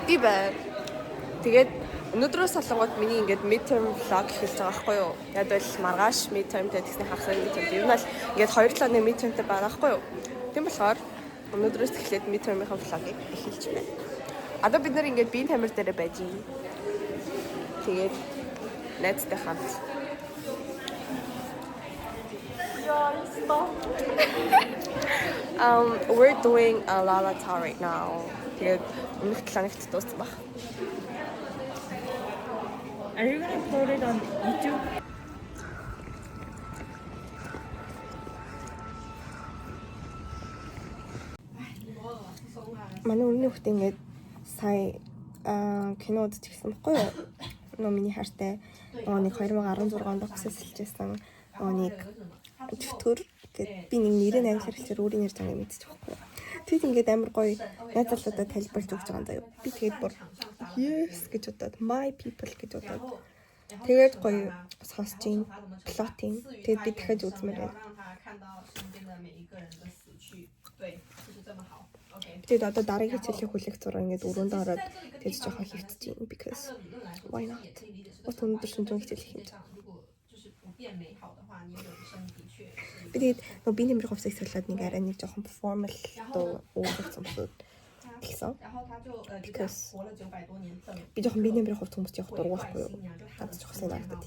Би байна. Тэгээд өнөөдрөөс солонгод миний ингээд midterm vlog эхэлж байгаа байхгүй юу? Яг бол маргааш midtermтэй тэгсний хагас midterm. Ер нь л ингээд 2 7 оны midtermтэй байгаа байхгүй юу? Тийм болохоор өнөөдрөөс эхлээд midterm-ийн vlog-ыг эхэлж байна. Одоо бид нэр ингээд биеийн тамир дээр байж юм. Тэгээд найзтай хамт. We're doing a Lala Tower right now. Тэгээд өмнөх 7 хоногт дууссан баг. Are you gonna upload it on YouTube? Манай өмнө нь хүүхдээ ингээд сая кино үзчихсэн байхгүй юу? Нөө миний хайртай нэг 2016 онд хөсөлжсэн нэг төвтөр гэдэг би нэг нэрээ найруулахаар хэлчихээр өөрийн нэр зам мэдчих байхгүй юу? Тэгэд ингээд амар гоё найз залуудаа тайлбарлаж өгч байгаа юм заяа. Би тэгээд бүр yes гэж бодоод my people гэж бодоод тэгээд гоё сонсож ин плотинг тэгээд би дахиад үзмээр байна. Тэгээд одоо дараагийн хичээлийн хүлээх зураг ингээд өрөөнд ороод тэгж жоохон хөвтөж юм because why not? Ус өндөр шинжлэх хичээл хийх юм. Би тэгээд нөө би нэмэр хувцас солиод нэг арай нэг жоохон formal дуу өөрөөр зомсоод тэгсэн. Because би жоохон би нэмэр хувцас хүмүүс явах дургу байхгүй юу? Хаад жоохон сайн надад.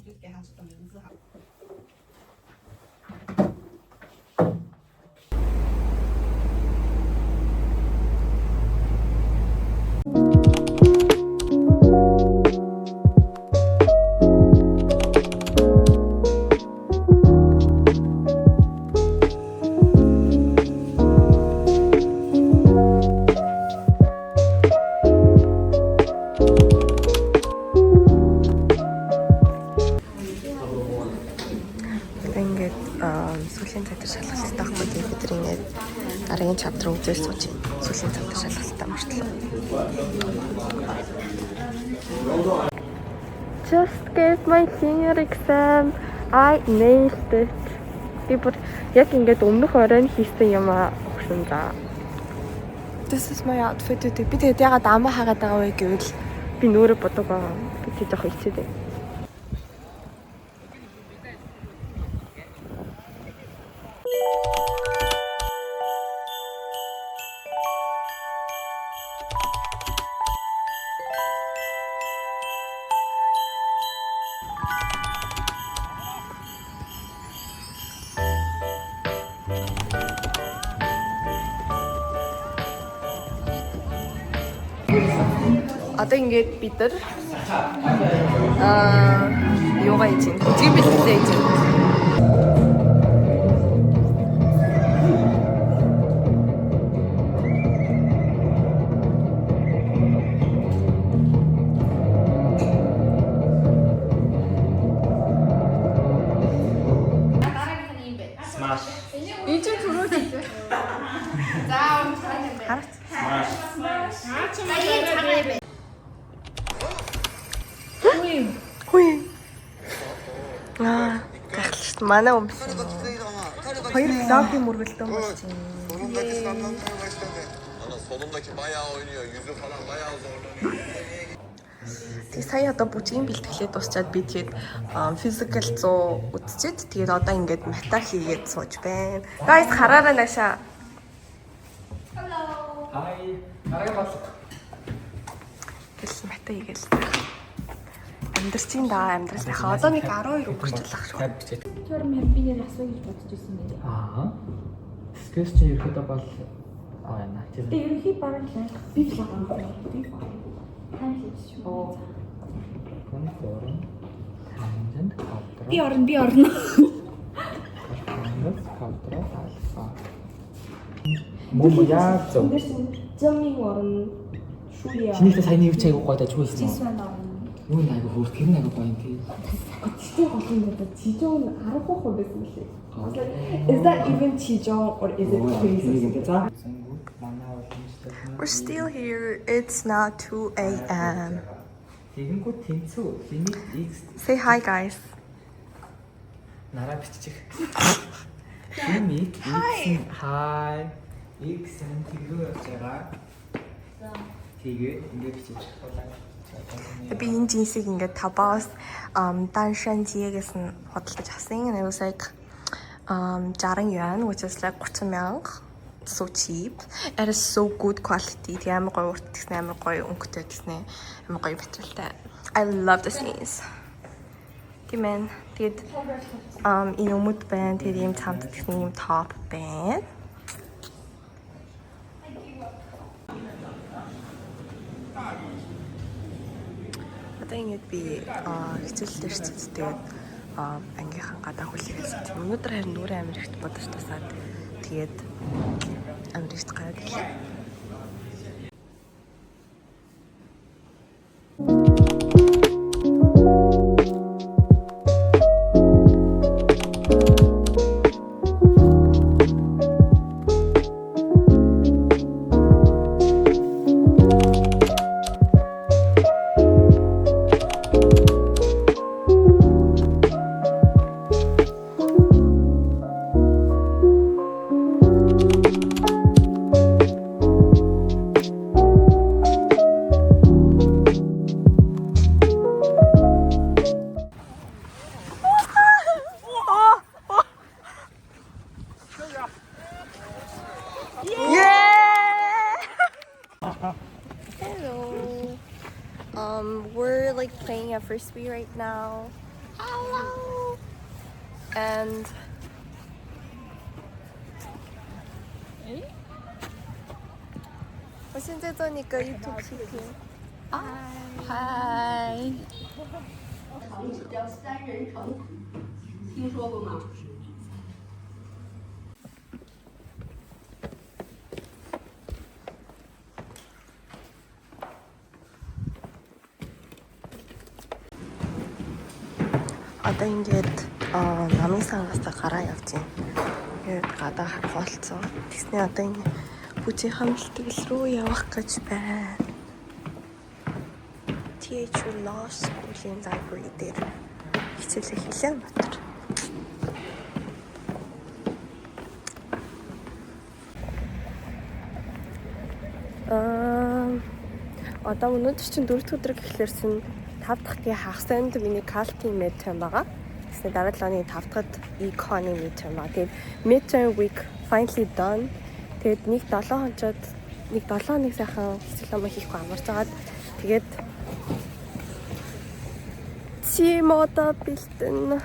Сүүлийн цагт шалгалттай байхгүй тийм бид ингээд дараагийн chapter үзэл сууж сүүлийн цагт шалгалттай мөртлөө. Just gave my senior exam. I nailed it. Би бүр яг ингээд өмнөх оройн хийсэн юм өгсөн за. This is my outfit today. Би тэгээд ягаад амаа хагаад байгаа вэ гэвэл би нөөрэ бодог байгаа. Би тэг жоох ичээд. Одоо ингээд бид нар юугаа хийж байна? Үзгийн бэлтгэлээ хийж байна. Smash. Энд чинь түрүү хийсэн. За хараач. Smash. Хүй. Гахалт манай өмсөн. Хоёр vlog-ийн мөргөлдөн болсон. Solundaki bayağı oynuyor. Yüzü falan bayağı zorlanıyor. Тэг сая одоо бүжгийн бэлтгэлээ дуусчаад би тэгээд physical 100 үтчихэд тэгээд одоо ингээд мата хийгээд сууж байна. Guys хараарай наашаа. Hi. Арга бас. Гэл мата хийгээл. Амьдрчин да амьдралынхаа одоо нэг 12 өнгөрчл ах шүү. Тэр мэр би яг асуу гэж бодож ирсэн байх. Аа. Скэс чи ерөөдөө бол яана. Тэг ерөнхий бараг л би л байгаа юм. Би тань хийж шүү. Конформ. Tangent квадрат. Би орно. Tangent квадрат альфа. Мөн яа зөв. Зэмийн орно. Шүүе. Чиний саяны юу чайг гоо даж хөөсөн. Жисвэн орно. Юу нэг хөрт гэр нэг гоё юм тий. Тэгтээ голын гэдэг чижон 13% байсан билээ. Is that even чижон or is it crazy? За. We're still here. It's now 2 a.m. Тэгэнгүүт тэнцүү. Limit x. Say hi guys. Нараа биччих. Limit x. Hi. X-ийн төлөө явж байгаа. Тэгээд ингээд бичиж болоо. Би энэ джинсийг ингээд Taobao-с Danshanjie гэсэн худалдаж авсан. And it was like 60 yuan, which is like 30 мянга. So cheap. It is so good quality. Тэгээ амар гоё урт гэсэн амар гоё өнгөтэй гэсэн амар гоё материалтай. I love the jeans. Тиймээ. Тэгээд энэ өмд байна. Тэгээд ийм цамд гэсэн ийм топ байна. Одоо ингэж би хичээлдэр чиц тэгээд ангийнхан гадаа хүлээсэн. Өнөөдөр харин нүрээ амар ихт бодож тасаад тэгээд амар ихт гараад ирлээ. Hello. We're like playing a frisbee right now. Hello. And我现在做那个 YouTube 视频。嗨。叫三人成，听说过吗？ Одоо ингээд намын сангаас гараа явж байна. Тэгээд гадаа хавцсан. Тэсний одоо ингэ бүжиг хамтлагл руу явах гэж байна. TH Law School-ийн library дээр хичээлээ хийлээ өнөөдөр. Одоо өнөөдөр чинь 4 дахь өдөр гэхлээрсэн 5 дахь тэгээ хагас санд миний калтын midterm байгаа. Тэсний дараа 7 оны 5 дахьд econ-ийн midterm байгаа. Тэгээд midterm week finally done. Тэгээд нэг 7 хонцод нэг 7 хоног сайхан хичээл ном хийхгүй амарч агаад тэгээд чимода бэлтэн.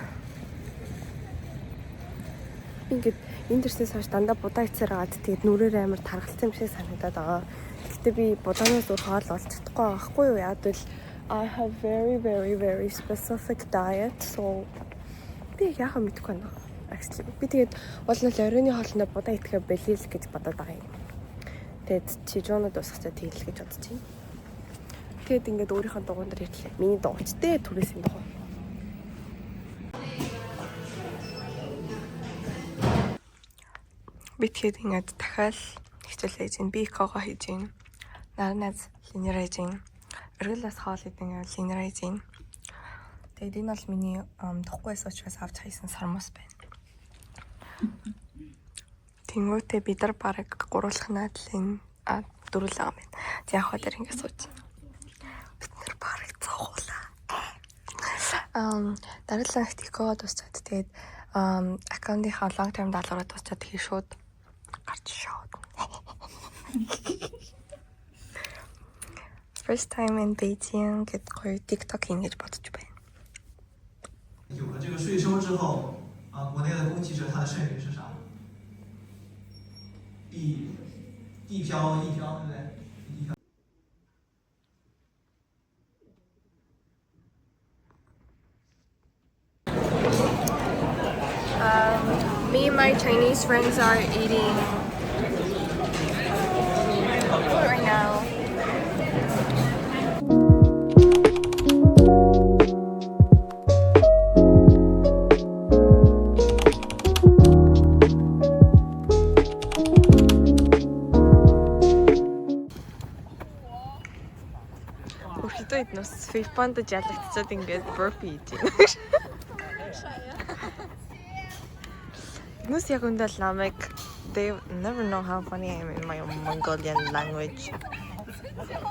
Ингээд энэ дэрснээс хойш дандаа будаа ицээр агаад тэгээд нүрээр амар таргалцсан юм шиг санагдаад байгаа. Гэхдээ би будаанаас өөр хоол олж чадахгүй байгаа хгүй юу? Яг л I have very specific diet. So би яхаа мэдгүй байна. Actually би тэгээд бол нь оройны хоолндоо будаа идэхэ бэлээл гэж бодоод байгаа юм. Тэгээд чижоонод усгачаа тэглэл гэж бодож байна. Тэгээд ингээд өөрийнхөө дугуйн дээр ирлээ. Миний дугуйчтэй түрээсийн дугуй. Би тэгээд ингээд дахиад хичээл хийж байна. Би экого хийж байна. Нарназ линер хийж байна. Өргөлөөс хоол идэв линер хийж байна. Тэгээд энэ бол миний тухгүй суучраас авч хайсан сармус байна. Тэнгүүтээ бид нар бараг гурвуулах наадлын дөрүл байгаа юм. Яг хаа дээр ингэ сууж. Бид нар бараг цохолаа. Дараалал ихт экого дуусаад тэгээд аккаунтынхаа long term даалгавраа дуусаад тэгээд шууд гарч шууд. First time in Beijing get гоё TikTok ингэж бодож байна. 有了这个税收之后，国内的供给者他的剩余是啥？地漂，对不对？地漂。 Me and my Chinese friends are eating food right now. Өөртөө иднус Филиппинд ялагдчихад ингээд burpee хийж байна. Нус яг үндэл намайг they never know how funny I am in my Mongolian language.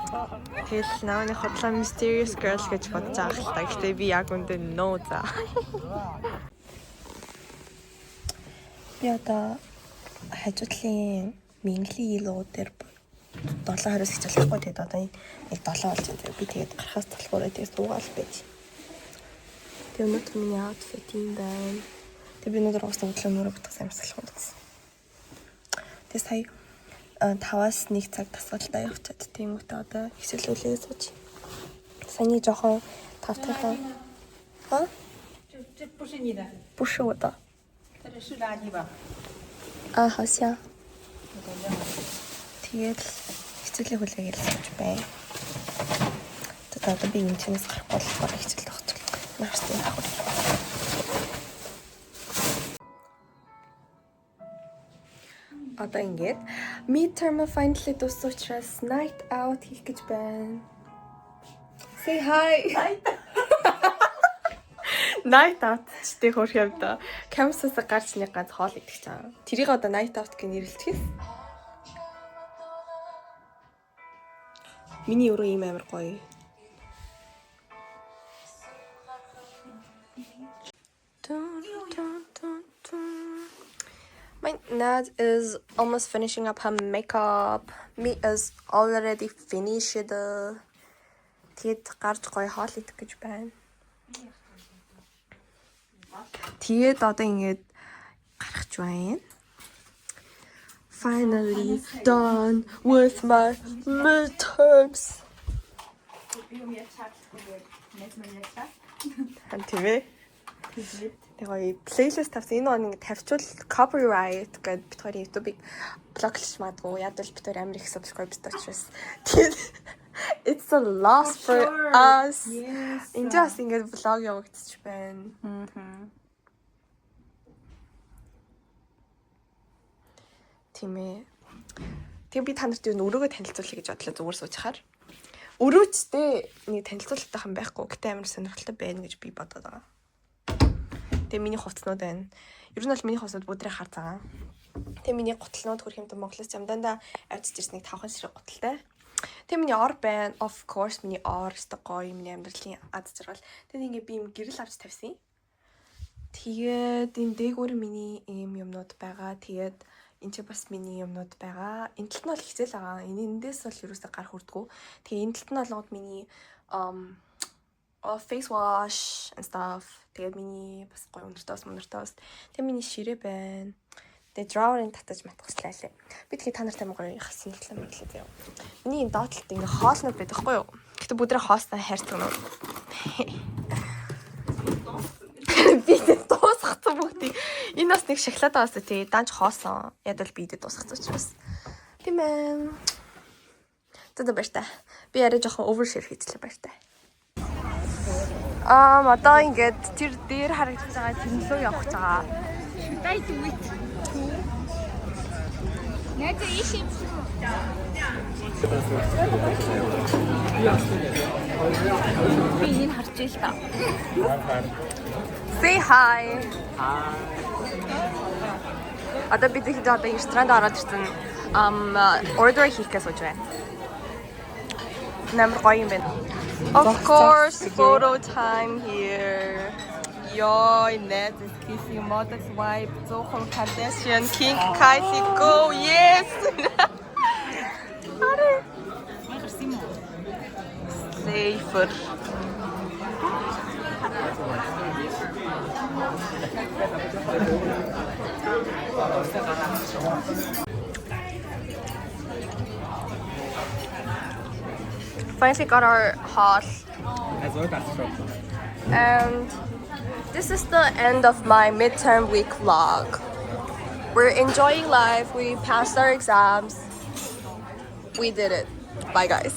Тэгэл нааны хотлоо mysterious girl гэж бодож байгаа л та. Гэтэ би яг үндэ no за. Би одоо хажуудлын Минглийн илүү дээр 7:20-с хичээлэхгүй тэгээд одоо нэг 7 болж байгаа. Би тэгээд гарахаас толгоороо тэгээд суугаал байж. Тэгээд өнөөдөр миний outfit юм байна. Тэгээд би өнөөдөр уусаа өглөө мөрөө бутгасан юмсгалах гэсэн. Тэгээд сая 5-аас 1 цаг тасгалтай явчихад тийм үедээ одоо хичээлүүлээ сууж. Саяны жоохон 5-тайхан. А? 这不是你的，不是我的。这是垃圾吧？啊，好像。Тэгээд хичээлийн хүлээгээл сууж байна. Тэгээд одоо би энэ чанаас гарахгүй болохоор хичээлд авах гэж нааштай авах. Одоо ингээд midterm finally дууссан учраас night out хийх гэж байна. Say hi. Night out ч тэг хөрх юм да. Campus-аас гарч нэг ганц хоол идэх чам. Тэрийг одоо night out гэж нэрлэлчихээс. Миний өрөө ийм амар гоё. My Nad is almost finishing up her makeup. Me is already finished. Тэгээд гарч гоё хоол идэх гэж байна. Тэгээд одоо ингэж гарах байна. Finally done with my midterms. TV. Тэгээ playlist тавьсан. Энэ нэг тавьчвал copyright гэдэг бид хоёрын YouTube-ыг блоклж магадгүй. Ядвал бид хоёр амар их subscribe-тэй учраас. Тэгээд it's a loss for us. Энд бас ингэж vlog явагдчих байна. Тийм ээ. Тэгээ би та нарт юу өрөөгөө танилцуулъя гэж бодлоо зүгээр суучхаар. Өрөөчтэй нэг танилцуулгатай хан байхгүй. Гэтэ амар сонирхолтой байна гэж би бодоод байгаа. Тэгээ миний хувцснууд байна. Ер нь бол миний хувцснууд бүдрээ хар цагаан. Тэгээ миний гутлнууд хөрх юмтай Монголоос замданда авчиж ирсэн нэг 5 сэрэг гуталтай. Тэгээ миний ор байна. Of course миний ор өстой гоё миний амьдралын ад жаргал. Тэгээ ингээ би юм гэрэл авч тавьсан. Тэгээд энэ дээгүүр миний ийм юмнууд байгаа. Тэгээд энэ ч бас миний юмнууд байгаа. Энэ талд нь бол хэцэл байгаа. Эндээс бол юусаа гар хүрдгүү. Тэгээ энэ талд нь болгоод миний face wash and stuff. Тэгээд миний бас гоё өнөртөөс. Тэгээ миний ширээ байна. Тэгээ drawer-ын татаж матгаслаа лээ. Би тэгээ та нартай гоё хасан талаа мэдлээ заяа. Миний энэ доотлолт ингээ хоолнууд байдаг хгүй юу? Гэтэ бүдрээ хоостай хайрцагнууд. Би дуусгацсан бүгдийг. Энэ бас нэг шоколад аасаа тий данч хоосон. Ядвал би идэ дуусгацсан учраас. Тийм ээ. Тэд баяртай. Би арай жоохон overshare хийчихлээ баяртай. Одоо ингээд тэр дээр харагдаж байгаа тэмлөө явах гэж байгаа. Дай дүгт. Найд ишин. Би энэ харж ил та. Say hi. Одоо бид их одоо ресторанд ороод ирсэн. Order хийх гэж сууж байна. Намар гоё юм байна. Of course, photo time here. Yoy, Ned is kissing Modest wife, Zohon Kardashian, King Kylie, go, yes! Safer. Finally got our haul. And this is the end of my midterm week vlog. We're enjoying life. We passed our exams. We did it. Bye guys.